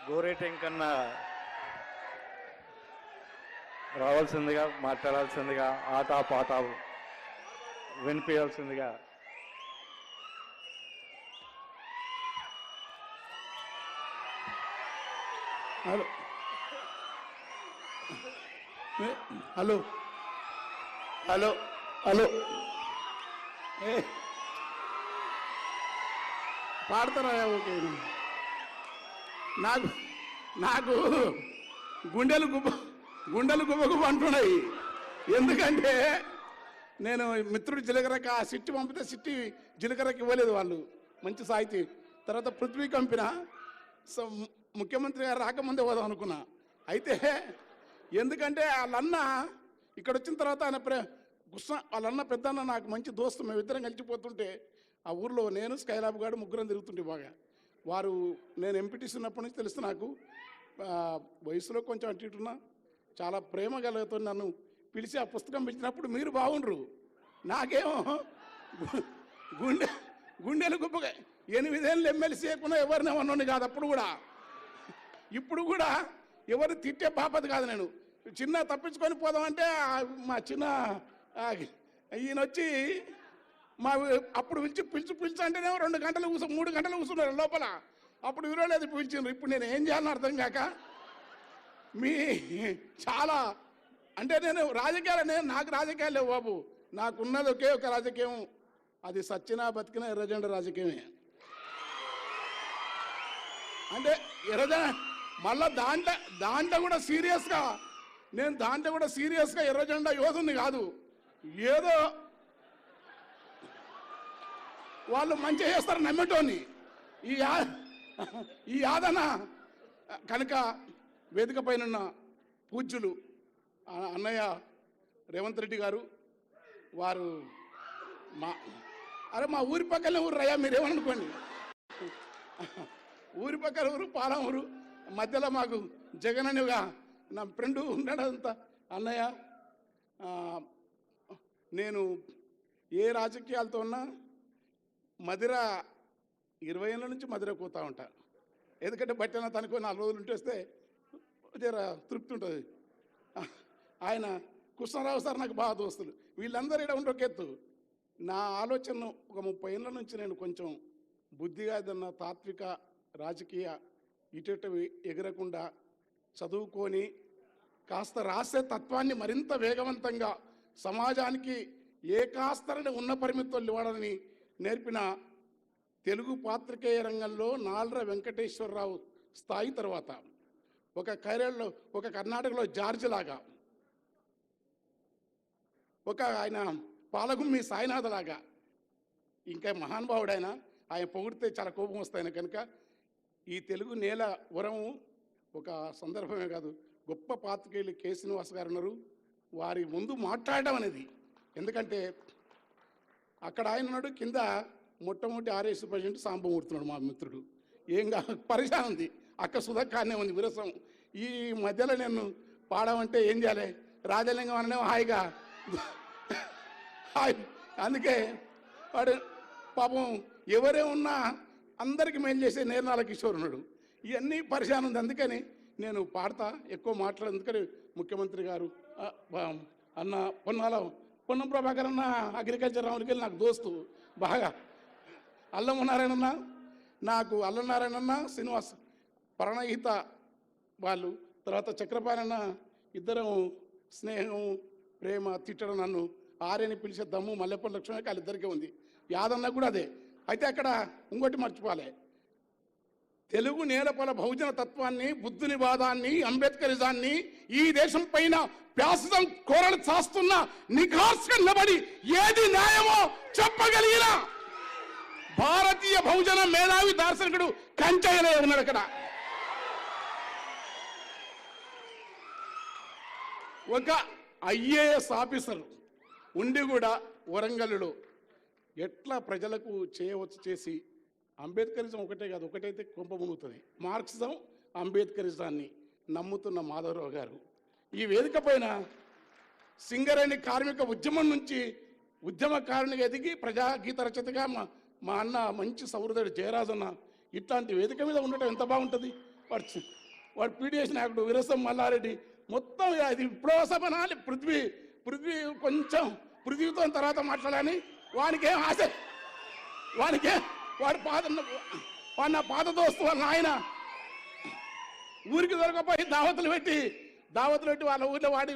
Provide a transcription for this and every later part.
గోరేటెంకన్న రావాల్సిందిగా, మాట్లాడాల్సిందిగా, ఆట పాట వినిపించాల్సిందిగా హలో హలో హలో హలో పాడతారా? ఓకే. నాకు నాకు గుండెలు గుబగుబ అంటున్నాయి. ఎందుకంటే నేను మిత్రుడు జీలకర్రకి ఆ సిట్టి పంపితే సిట్టి జీలకర్రకి ఇవ్వలేదు వాళ్ళు, మంచి సాహితీ. తర్వాత పృథ్వీ కంపిన ముఖ్యమంత్రి గారు రాకముందే పోదాం అనుకున్నా. అయితే ఎందుకంటే వాళ్ళన్న ఇక్కడ వచ్చిన తర్వాత ఆయన కృష్ణ వాళ్ళన్న పెద్దన్న నాకు మంచి దోస్తు, మేము ఇద్దరం కలిసిపోతుంటే ఆ ఊర్లో నేను స్కైలాబ్ గారు ముగ్గురం తిరుగుతుంటే బాగా. వారు నేను ఎంపీటీసీ ఉన్నప్పటి నుంచి తెలుసు నాకు. వయసులో కొంచెం అటు ఇటున్నా, చాలా ప్రేమ కలుగుతూ నన్ను పిలిచి ఆ పుస్తకం పిలిచినప్పుడు మీరు బాగుండ్రు, నాకేమో గుండెలు గుప్పగా 8 ఏళ్ళు ఎమ్మెల్సీ చేయకుండా ఎవరిని అన్నోని కాదు అప్పుడు కూడా. ఇప్పుడు కూడా ఎవరు తిట్టే బాపతి కాదు. నేను చిన్న తప్పించుకొని పోదామంటే మా చిన్న ఈయన వచ్చి మా అప్పుడు పిలిచి అంటేనేమో 2 గంటలు 3 గంటలు కూర్చున్నారు లోపల. అప్పుడు విరలేదు పిలిచిండ్రు. ఇప్పుడు నేను ఏం చేయాలని అర్థం కాక మీ చాలా అంటే నేను నాకు రాజకీయాలు లేవు బాబు. నాకున్నది ఒకే ఒక రాజకీయం, అది సచ్చినా బతికినా ఎర్రజెండ రాజకీయమే. అంటే ఎర్రజెండ మళ్ళా దాంట్లో కూడా సీరియస్గా ఎర్రజెండా యోధుని కాదు. ఏదో వాళ్ళు మంచిగా చేస్తారు నమ్మటోని ఈ ఆదన కనుక వేదిక పైన పూజ్యులు అన్నయ్య రేవంత్ రెడ్డి గారు వారు మా ఊరి పక్కనే ఊరు రయ్యా, మీరేమనుకోండి. ఊరి పక్కన ఊరు పాలమూరు, మధ్యలో మాకు జగననిగా నా ఫ్రెండు ఉన్నాడంతా. అన్నయ్య, నేను ఏ రాజకీయాలతో ఉన్నా మదిర 20 ఏళ్ళ నుంచి మదిర పోతూ ఉంటా. ఎందుకంటే బట్టన తనకు 4 రోజులు ఉంటేస్తే జర తృప్తి ఉంటుంది. ఆయన కృష్ణారావు సార్ నాకు బాగా దోస్తులు. వీళ్ళందరూ ఇక్కడ ఉండే ఒక ఎత్తు. నా ఆలోచన ఒక 30 ఏళ్ళ నుంచి నేను కొంచెం బుద్ధిగా ఏదన్నా తాత్విక రాజకీయ ఇటు ఎగరకుండా చదువుకొని కాస్త రాసే తత్వాన్ని మరింత వేగవంతంగా సమాజానికి ఏ కాస్తరని ఉన్న పరిమితులు ఇవ్వాలని నేర్పిన తెలుగు పాత్రికేయ రంగంలో నాల్ర వెంకటేశ్వరరావు స్థాయి తర్వాత ఒక కర్ణాటకలో జార్జ్ లాగా, ఆయన పాలగుమ్మి సాయినాథ లాగా, ఇంకా మహానుభావుడు ఆయన పొగిడితే చాలా కోపం వస్తాయన. కనుక ఈ తెలుగు నేల వరము ఒక సందర్భమే కాదు, గొప్ప పాత్రికేయులు కె శ్రీనివాస్ గారు ఉన్నారు. వారి ముందు మాట్లాడడం అనేది, ఎందుకంటే అక్కడ ఆయన ఉన్నాడు, కింద మొట్టమొదటి ఆర్ఎస్ ప్రెసిడెంట్ సాంబమూర్తున్నాడు మా మిత్రుడు. ఏంగా పరిశాన్ ఉంది, అక్క సుధక్కానే ఉంది విరసం. ఈ మధ్యలో నేను పాడమంటే ఏం చేయాలి, రాజలింగం అననే హాయిగా హాయ్. అందుకే వాడు పాపం ఎవరే ఉన్నా అందరికీ మేలు చేసే నేర్నాల కిషోర్ ఉన్నాడు. ఇవన్నీ పరిశాన్ ఉంది. అందుకని నేను పాడతా, ఎక్కువ మాట్లాడు. అందుకని ముఖ్యమంత్రి గారు అన్న పొన్నం ప్రభాకర్ అన్న అగ్రికల్చర్ రావులకి నాకు దోస్తు బాగా. అల్లనారాయణ నాకు అల్లనారాయణ శ్రీనివాస్ ప్రణహిత వాళ్ళు, తర్వాత చక్రపాణన్న, ఇద్దరం స్నేహం ప్రేమ. తిట్టడం నన్ను ఆర్యని పిలిచే దమ్ము మల్లెపల్లి లక్ష్మణకి వాళ్ళిద్దరికీ ఉంది. యాదన్న కూడా అదే. అయితే అక్కడ ఇంకోటి మర్చిపోలే, తెలుగు నేలపల బహుజన తత్వాన్ని, బుద్ధుని వాదాన్ని, అంబేద్కరిజాన్ని ఈ దేశం పైన వ్యాసం కోరలు చాస్తున్న నిఘార్స్గా నిలబడి ఏది న్యాయమో చెప్పగలిగిన భారతీయ బహుజన మేధావి దార్శనికుడు కంచయ్యనే ఉన్నాడు. అక్కడ ఒక ఐఏఎస్ ఆఫీసర్ ఉండి కూడా వరంగల్లో ఎట్లా ప్రజలకు చేయవచ్చు చేసి, అంబేద్కరిజం ఒకటే కాదు, ఒకటైతే కొంప మునుగుతుంది. మార్క్సిజం అంబేద్కరిజాన్ని నమ్ముతున్న మాధవరావు గారు ఈ వేదిక పైన సింగరేణి కార్మిక ఉద్యమం నుంచి ఉద్యమకారునిగా ఎదిగి ప్రజాగీత రచయితగా మా అన్న మంచి సౌహృదుడు జయరాజన్న ఇట్లాంటి వేదిక మీద ఉండటం ఎంత బాగుంటుంది. వాడు పీడిఎస్ నాయకుడు వీరసం మల్లారెడ్డి మొత్తం అది విప్లవ సభ నాలి పృథ్వీ కొంచెం పృథ్వీతో తర్వాత మాట్లాడాలని వానికేం ఆశ, వాడు నా పాత దోస్తు వాళ్ళ ఆయన ఊరికి దొరకపోయి దావతులు పెట్టి వాళ్ళ ఊళ్ళో వాడు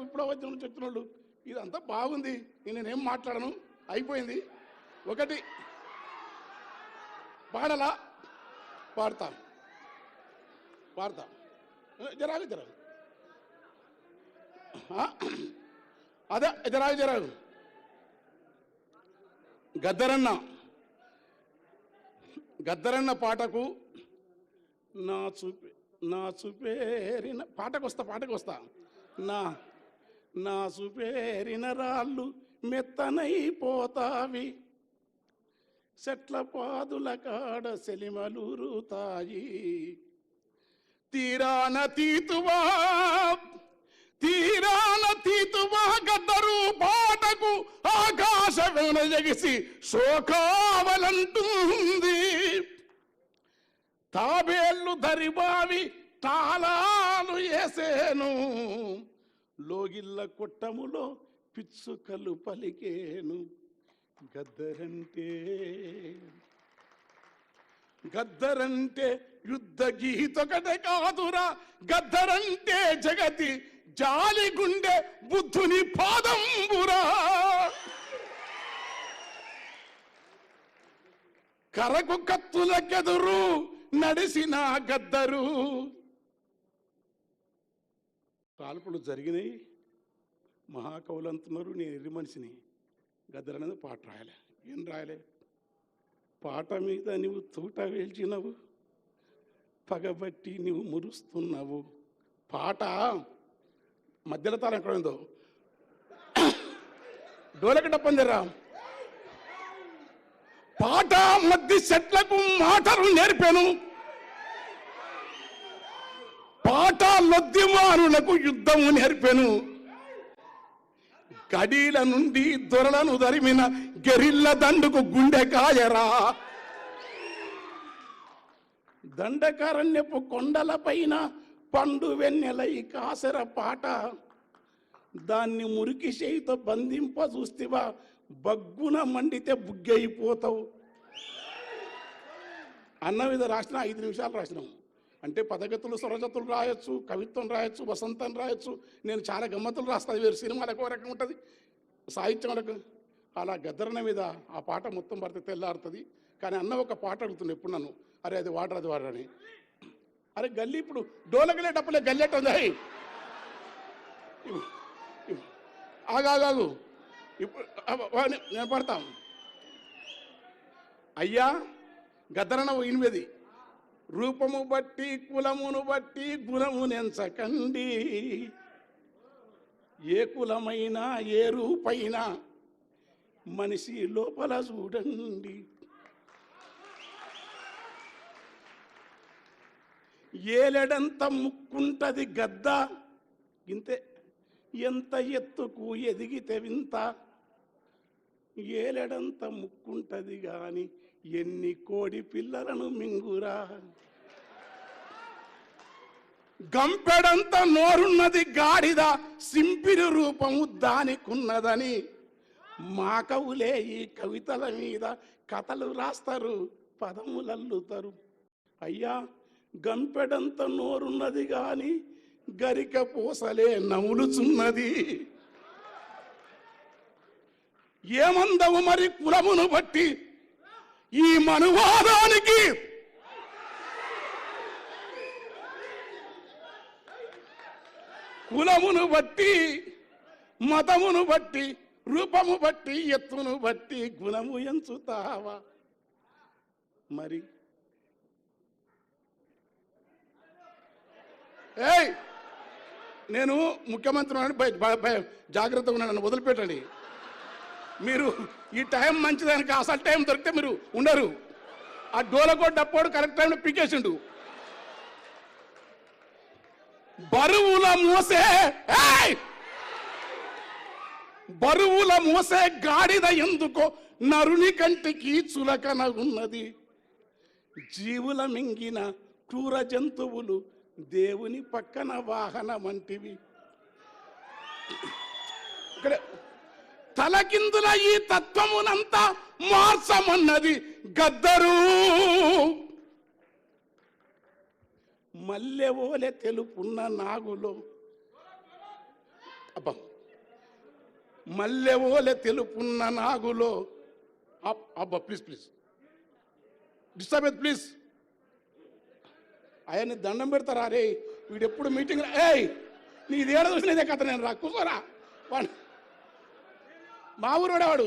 విప్లవోద్యమం చెప్తున్నాడు. ఇదంతా బాగుంది, నేనేం మాట్లాడను, అయిపోయింది. ఒకటి పాడలా పాడతా జరాగు అదే జరాగు గద్దరన్న పాటకు నా చూపేరిన పాటకు వస్తా నా చూపేరిన రాళ్ళు మెత్తనైపోతావి, చెట్ల పాదుల కాడ సెలిమలూరుతాయి, తీరాన తీతువా గద్దరు పాటకు ఆకాశమైన జగిసి శోకావలంటుంది, తాబేళ్ళు దరిబావి తాళాలు వేసేను, లోగిళ్ళ కొట్టములో పిచ్చుకలు పలికేను, గద్దరంటే యుద్ధ గీతొకటే కాదురా, గద్దరంటే జగతి జాలి గుండె బుద్ధుని పాదంబురా, కరకు కత్తులకెదురు నడిసిన గద్దరు. కాల్పులు జరిగినాయి, మహాకవులు అంటున్నారు, నేను ఎర్రి మనిషిని, గద్దరు అనేది పాట రాయలే. ఏం రాయలే? పాట మీద నువ్వు తూట వేల్చినవు, పగబట్టి నువ్వు మురుస్తున్నావు. పాట మధ్యలో తాళం ఎక్కడ ఉందో డోలకి డప్పందిరా. పాట మధ్య చెట్లకు మాటలు నేర్పాను, పాట లొద్దిమానులకు యుద్ధము నేర్పాను, కడీల నుండి దొరలను దరిమిన గెరిల్ల దండుకు గుండెకాయరా, దండకారణ్యపు కొండల పైన పండు వెన్నెలై కాసర పాట, దాన్ని మురికి చేయితో బంధింప చూస్తేవా బగ్గున మండితే బుగ్గైపోతావు అన్న మీద రాసిన 5 నిమిషాలు రాసినాం. అంటే పదగతులు స్వరజతులు రాయొచ్చు, కవిత్వం రాయొచ్చు, వసంతం రాయొచ్చు. నేను చాలా గమ్మతులు రాస్తాను, వేరు సినిమాలకు ఒక రకం ఉంటుంది, సాహిత్యంలకు. అలా గద్దరన్న మీద ఆ పాట మొత్తం పడితే తెల్లారుతుంది. కానీ అన్న ఒక పాట అడుగుతుంది ఎప్పుడు నన్ను, అరే అది వాడని. అరే గల్లీ ఇప్పుడు డోలకలే డప్పులే గల్లెట్ ఉంది, ఆగాగు ఇప్పుడు నేను పడతాం. అయ్యా గద్దరన్న 8 రూపము బట్టి కులమును బట్టి గుణము నెంచకండి, ఏ కులమైనా ఏ రూపైనా మనిషి లోపల చూడండి, ఏలెడంత ముక్కుంటది గద్ద ఇంతే, ఎంత ఎత్తుకు ఎదిగితే వింత, ఏలెడంత ముక్కుంటది గాని ఎన్ని కోడి పిల్లలను మింగురా, గంపెడంత నోరున్నది గాడిద సింపిరి రూపము దానికున్నదని, మా కవులే ఈ కవితల మీద కథలు రాస్తారు, పదములల్లుతారు. అయ్యా గంపెడంత నోరున్నది గాని గరిక పూసలే నవ్వులుచున్నది, ఏమందవు మరి కులమును బట్టి ఈ మనువాదానికి, కులమును బట్టి మతమును బట్టి రూపము బట్టి ఎత్తును బట్టి గుణము ఎంచుతావా మరి? ఏయ్ నేను ముఖ్యమంత్రి జాగ్రత్తగా ఉన్నాను, నన్ను వదిలిపెట్టండి. మీరు ఈ టైం మంచిదానికి అసలు టైం దొరికితే మీరు ఉండరు. ఆ డోలకో డప్పోడు కరెక్ట్ టైంలో పీకేసిండు. బరువుల మోసే గాడిద ఎందుకో నరుని కంటికి చులకన ఉన్నది, జీవుల మింగిన క్రూర జంతువులు దేవుని పక్కన వాహనం వంటివి. ఇక్కడ తలకిందుల ఈ తత్వమునంతా మార్చమన్నది గద్దరు. మల్లెవోలె తెలుపున్న నాగులో, అబ్బా, మల్లెవోలె తెలుపున్న నాగులో, అబ్బా ప్లీజ్ ప్లీజ్ డిస్టర్బ్ ప్లీజ్. ఆయన్ని దండం పెడతారా? రే వీడు ఎప్పుడు మీటింగ్, ఏయ్ నీది ఏడ చూసినదే కథ, నేను రా కూర్చోరా. వాడు మా ఊరోడేవాడు.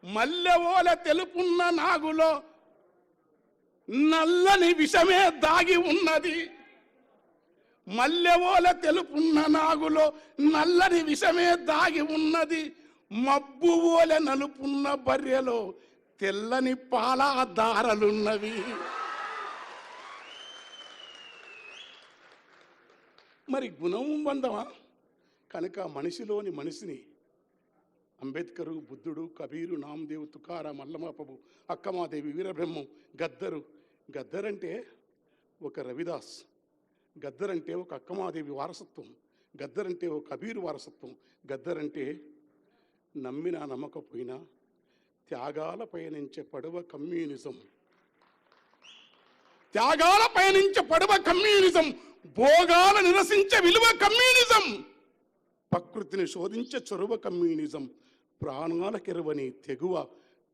మల్లెవోలె తెలుపున్న నాగులో నల్లని విషమే దాగి ఉన్నది. మల్లెవోలె తెలుపున్న నాగులో నల్లని విషమే దాగి ఉన్నది. మబ్బు ఓలె నలుపున్న బర్రెలో తెల్లని పాల దారలున్నవి. మరి గుణం బంధమా? కనుక మనిషిలోని మనిషిని అంబేద్కరు, బుద్ధుడు, కబీరు, నామదేవు, తుకారాం, అల్లమాపబు, అక్కమాదేవి, వీరబ్రహ్మం, గద్దరు. గద్దరంటే ఒక రవిదాస్, గద్దరంటే ఒక అక్కమాదేవి వారసత్వం, గద్దరంటే ఒక కబీరు వారసత్వం, గద్దరంటే నమ్మినా నమ్మకపోయినా త్యాగాల పయనించే పడవ కమ్యూనిజం. త్యాగాల పయనించే పడవ కమ్యూనిజం, భోగాల నిరసించే విలువ కమ్యూనిజం, ప్రకృతిని శోధించే చొరవ కమ్యూనిజం, ప్రాణాల కెరవని తెగువ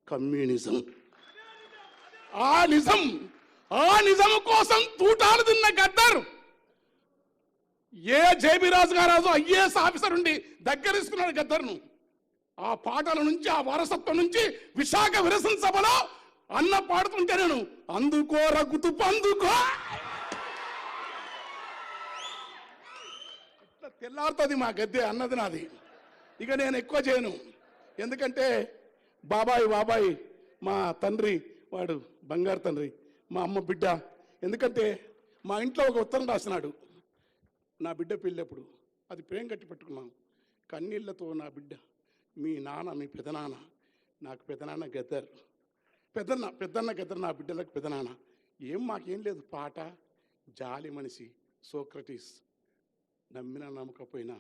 కమ్యూనిజం. ఆ నిజం కోసం తూటాలు తిన్న గద్దర్ ఏ జేబీరాజు గారు ఐఏఎస్ ఆఫీసర్ ఉండి దగ్గరేసుకున్నాడు గద్దర్ను. ఆ పాటల నుంచి, ఆ వారసత్వం నుంచి విశాఖ విరసన సభలో అన్న పాడుతుంటే నేను అందుకో రగుతుపు అందుకో తెల్లారుతుంది మా గద్దె అన్నది నాది. ఇక నేను ఎక్కువ చేయను, ఎందుకంటే బాబాయ్ మా తండ్రి, వాడు బంగారు తండ్రి, మా అమ్మ బిడ్డ. ఎందుకంటే మా ఇంట్లో ఒక ఉత్తరం రాసినాడు నా బిడ్డ పెళ్ళప్పుడు. అది ప్రేమ కట్టి పెట్టుకున్నాం కన్నీళ్లతో. నా బిడ్డ, మీ నాన్న, మీ పెదనాన్న, నాకు పెదనాన్న గద్దర్, పెద్దన్న గద్దర్, నా బిడ్డలకు పెదనాన్న. మాకేం లేదు, పాట, జాలి మనిషి, సోక్రటీస్, నమ్మినా నమ్మకపోయినా